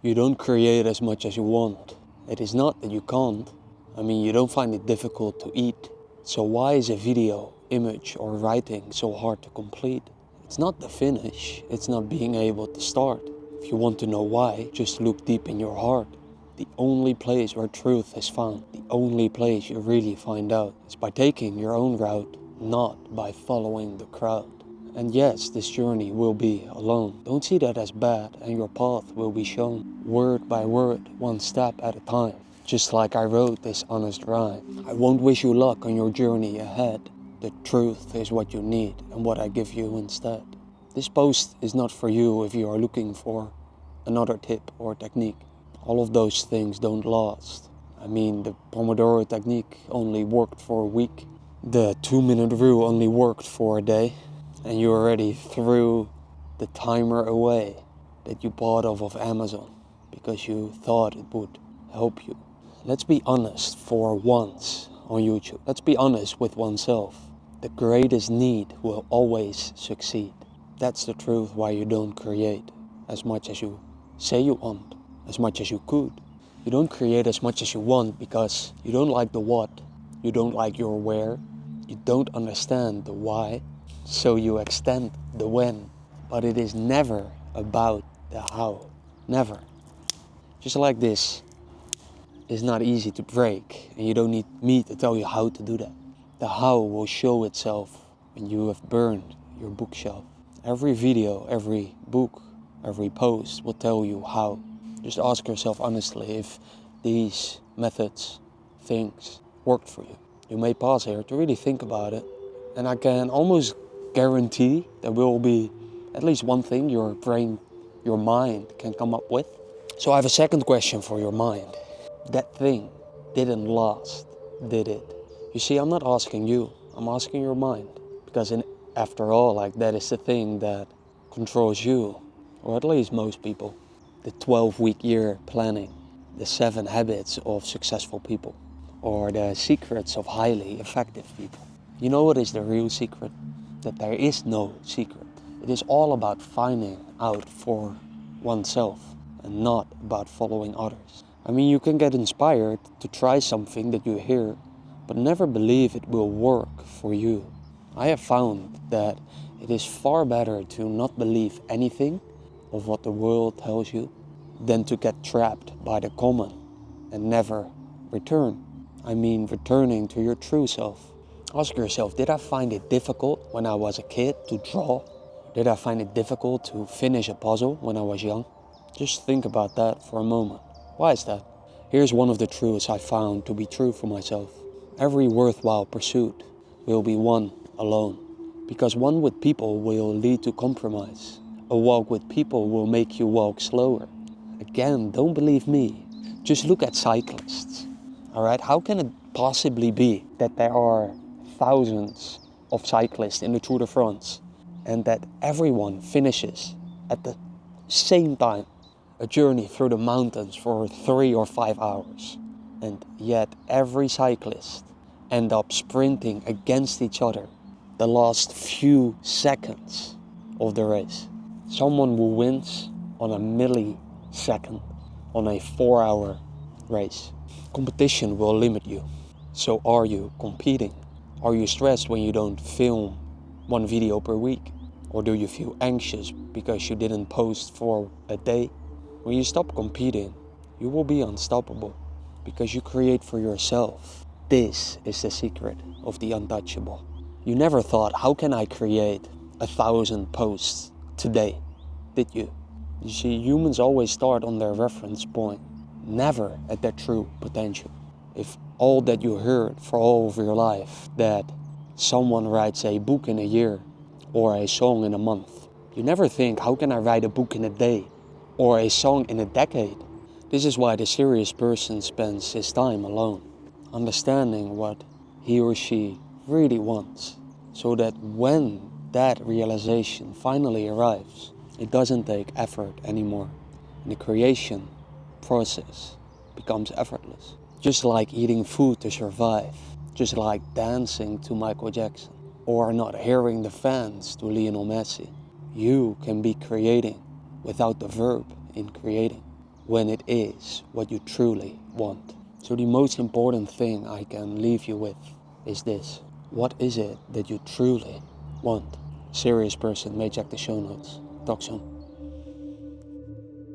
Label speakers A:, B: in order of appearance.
A: You don't create as much as you want. It is not that you can't. I mean, you don't find it difficult to eat. So why is a video, image, or writing so hard to complete? It's not the finish. It's not being able to start. If you want to know why, just look deep in your heart. The only place where truth is found, the only place you really find out, is by taking your own route, not by following the crowd. And yes, this journey will be alone. Don't see that as bad, and your path will be shown, word by word, one step at a time. Just like I wrote this honest rhyme. I won't wish you luck on your journey ahead. The truth is what you need, and what I give you instead. This post is not for you if you are looking for another tip or technique. All of those things don't last. I mean, the Pomodoro technique only worked for a week. The 2-minute rule only worked for a day. And you already threw the timer away that you bought off of Amazon because you thought it would help you. Let's be honest for once on YouTube. Let's be honest with oneself. The greatest need will always succeed. That's the truth why you don't create as much as you say you want, as much as you could. You don't create as much as you want because you don't like the what, you don't like your where, you don't understand the why. So you extend the when, but it is never about the how. Never. Just like this is not easy to break, and you don't need me to tell you how to do that. The how will show itself when you have burned your bookshelf. Every video, every book, every post will tell you how. Just ask yourself honestly if these methods, things worked for you. You may pause here to really think about it, and I can almost guarantee there will be at least one thing your brain, your mind can come up with. So I have a second question for your mind. That thing didn't last, did it? You see, I'm not asking you, I'm asking your mind. Because after all, that is the thing that controls you, or at least most people. The 12-week year planning, the 7 habits of successful people, or the secrets of highly effective people. You know what is the real secret? That there is no secret. It is all about finding out for oneself and not about following others. I mean, you can get inspired to try something that you hear, but never believe it will work for you. I have found that it is far better to not believe anything of what the world tells you than to get trapped by the common and never return. I mean, returning to your true self. Ask yourself, did I find it difficult when I was a kid to draw? Did I find it difficult to finish a puzzle when I was young? Just think about that for a moment. Why is that? Here's one of the truths I found to be true for myself. Every worthwhile pursuit will be won alone. Because one with people will lead to compromise. A walk with people will make you walk slower. Again, don't believe me. Just look at cyclists. Alright, how can it possibly be that there are thousands of cyclists in the Tour de France and that everyone finishes at the same time a journey through the mountains for 3 or 5 hours, and yet every cyclist end up sprinting against each other the last few seconds of the race? Someone who wins on a millisecond on a 4-hour race. Competition will limit you. So are you competing? Are you stressed when you don't film 1 video per week? Or do you feel anxious because you didn't post for a day? When you stop competing, you will be unstoppable because you create for yourself. This is the secret of the untouchable. You never thought, how can I create 1,000 posts today? Did you? You see, humans always start on their reference point, never at their true potential. If all that you heard for all of your life, that someone writes a book in a year or a song in a month, you never think, how can I write a book in a day or a song in a decade? This is why the serious person spends his time alone, understanding what he or she really wants, so that when that realization finally arrives, it doesn't take effort anymore, and the creation process becomes effortless. Just like eating food to survive, just like dancing to Michael Jackson, or not hearing the fans to Lionel Messi, you can be creating without the verb in creating. when it is what you truly want. So the most important thing I can leave you with is this. What is it that you truly want? Serious person may check the show notes. Talk soon.